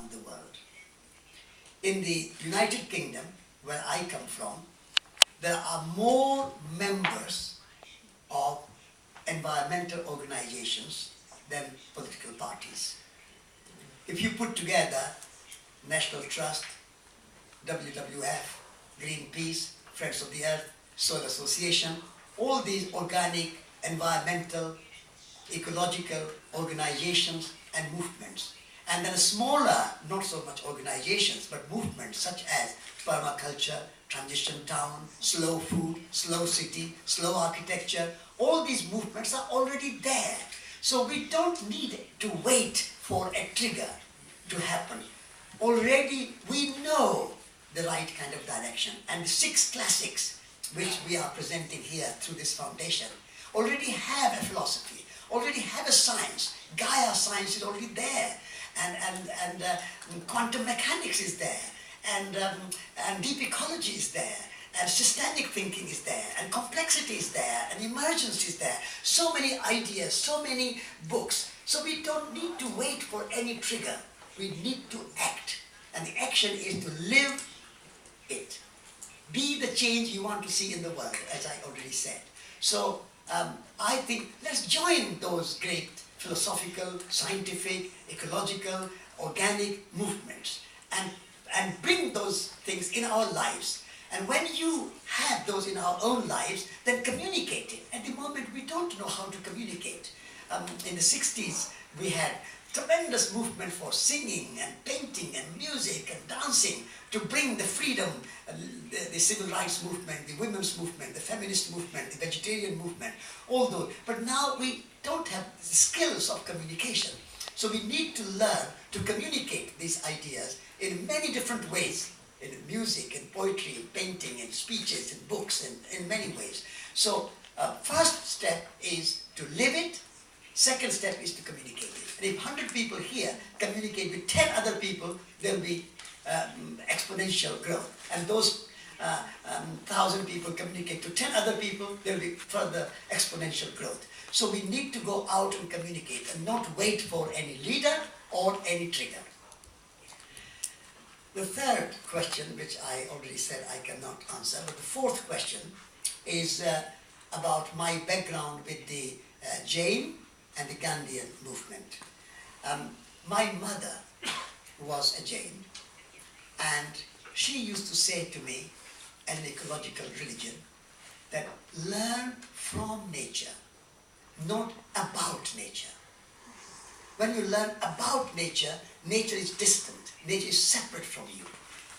around the world. In the United Kingdom, where I come from, there are more members of environmental organizations than political parties. If you put together National Trust, WWF, Greenpeace, Friends of the Earth, Soil Association, all these organic, environmental, ecological organizations and movements, and then smaller, not so much organizations, but movements such as permaculture, transition town, slow food, slow city, slow architecture, all these movements are already there. So we don't need to wait for a trigger to happen. Already we know the right kind of direction, and the 6 classics which we are presenting here through this foundation already have a philosophy, already have a science. Gaia science is already there, and quantum mechanics is there, and deep ecology is there, and systemic thinking is there, and complexity is there, and emergence is there. So many ideas, so many books. So we don't need to wait for any trigger. We need to act, and the action is to live it. Be the change you want to see in the world, as I already said. So I think let's join those great philosophical, scientific, ecological, organic movements and bring those things in our lives. And when you have those in our own lives, then communicate it. At the moment, we don't know how to communicate. In the 60s, we had tremendous movement for singing and painting and music and dancing to bring the freedom, the civil rights movement, the women's movement, the feminist movement, the vegetarian movement, all those. But now we don't have the skills of communication. So we need to learn to communicate these ideas in many different ways, in music, in poetry, in painting, in speeches, in books, in many ways. So first step is to live it. Second step is to communicate it. And if 100 people here communicate with 10 other people, there will be exponential growth. And those 1,000 people communicate to 10 other people, there will be further exponential growth. So we need to go out and communicate and not wait for any leader or any trigger. The third question, which I already said I cannot answer, but the fourth question is about my background with the Jain and the Gandhian movement. My mother was a Jain, and she used to say to me, as an ecological religion, that learn from nature, not about nature. When you learn about nature, nature is distant, nature is separate from you.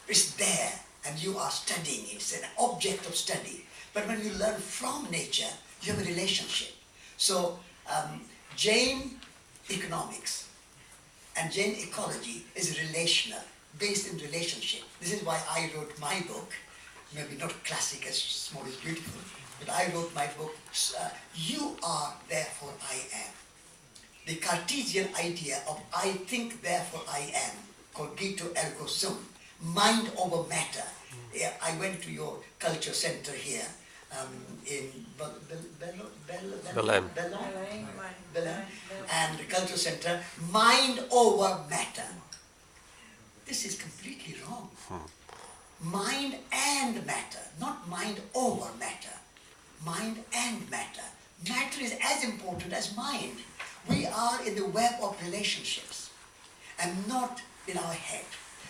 It's there, and you are studying it, it's an object of study. But when you learn from nature, you have a relationship. So Jain economics and Jain ecology is relational, based in relationship. This is why I wrote my book, maybe not classic as Small is Beautiful, but I wrote my book, You Are, Therefore I Am. The Cartesian idea of I think, therefore I am, cogito ergo sum, mind over matter. Yeah, I went to your culture center here in Belém, and the culture center, mind over matter. This is completely wrong. Mind and matter, not mind over matter. Mind and matter. Matter is as important as mind. We are in the web of relationships and not in our head.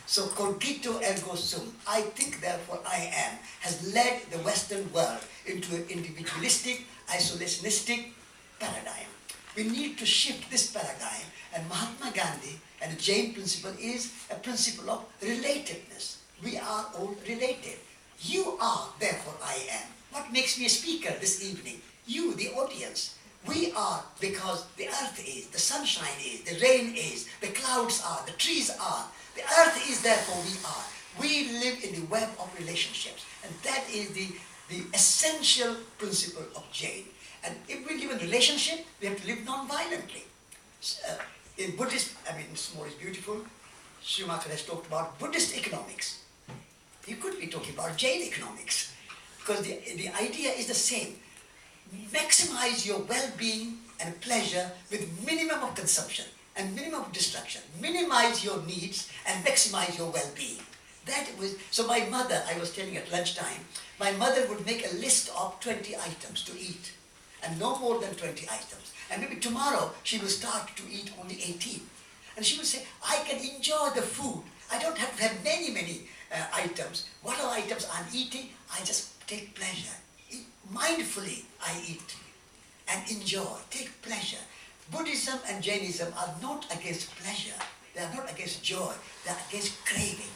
So cogito ergo sum, I think therefore I am, has led the Western world into an individualistic, isolationistic paradigm. We need to shift this paradigm, and Mahatma Gandhi and the Jain principle is a principle of relatedness. We are all related. You are, therefore I am. What makes me a speaker this evening? You, the audience. We are because the earth is, the sunshine is, the rain is, the clouds are, the trees are. The earth is, therefore we are. We live in the web of relationships, and that is the essential principle of Jain. And if we live in relationship, we have to live non-violently. In Buddhist, Small is Beautiful, Schumacher has talked about Buddhist economics. You could be talking about Jain economics, because the idea is the same. Maximize your well-being and pleasure with minimum of consumption, and minimum of destruction. Minimize your needs and maximize your well-being. That was, so my mother, I was telling at lunchtime, my mother would make a list of 20 items to eat, and no more than 20 items. And maybe tomorrow she will start to eat only 18. And she would say, I can enjoy the food. I don't have to have many items. What are items I'm eating? I just take pleasure. Mindfully I eat and enjoy, take pleasure. Buddhism and Jainism are not against pleasure. They are not against joy. They are against craving.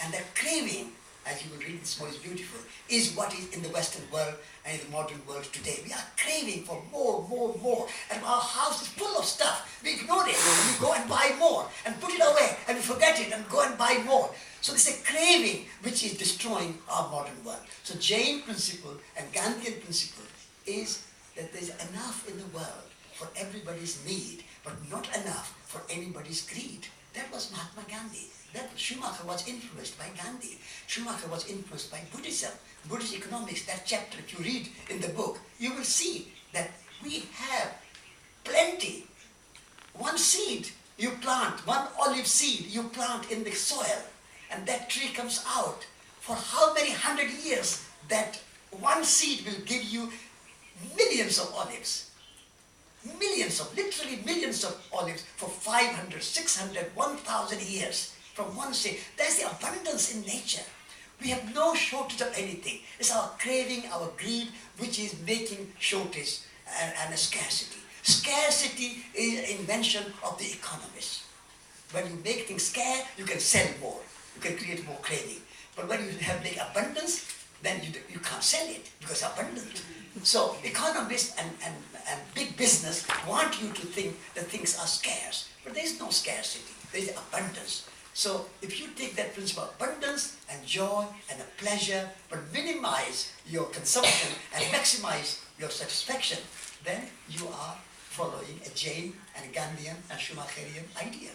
And that craving, as you will read this more, is beautiful, is what is in the Western world and in the modern world today. We are craving for more. And our house is full of stuff. We ignore it and we go and buy more and put it away and we forget it and go and buy more. So there's a craving which is destroying our modern world. So Jain principle and Gandhian principle is that there's enough in the world for everybody's need, but not enough for anybody's greed. That was Mahatma Gandhi. That Schumacher was influenced by Gandhi. Schumacher was influenced by Buddhism, Buddhist economics. That chapter, if you read in the book, you will see that we have plenty. One seed you plant, one olive seed you plant in the soil, and that tree comes out. For how many 100 years that one seed will give you millions of olives. Literally millions of olives for 500, 600, 1,000 years from one seed. There's the abundance in nature. We have no shortage of anything. It's our craving, our greed, which is making shortage and a scarcity. Scarcity is an invention of the economists. When you make things scarce, you can sell more. You can create more craving. But when you have like abundance, then you can't sell it because it's abundant. So economists and big business want you to think that things are scarce. But there is no scarcity. There is abundance. So if you take that principle of abundance and joy and a pleasure, but minimize your consumption and maximize your satisfaction, then you are following a Jain and Gandhian and Schumacherian idea.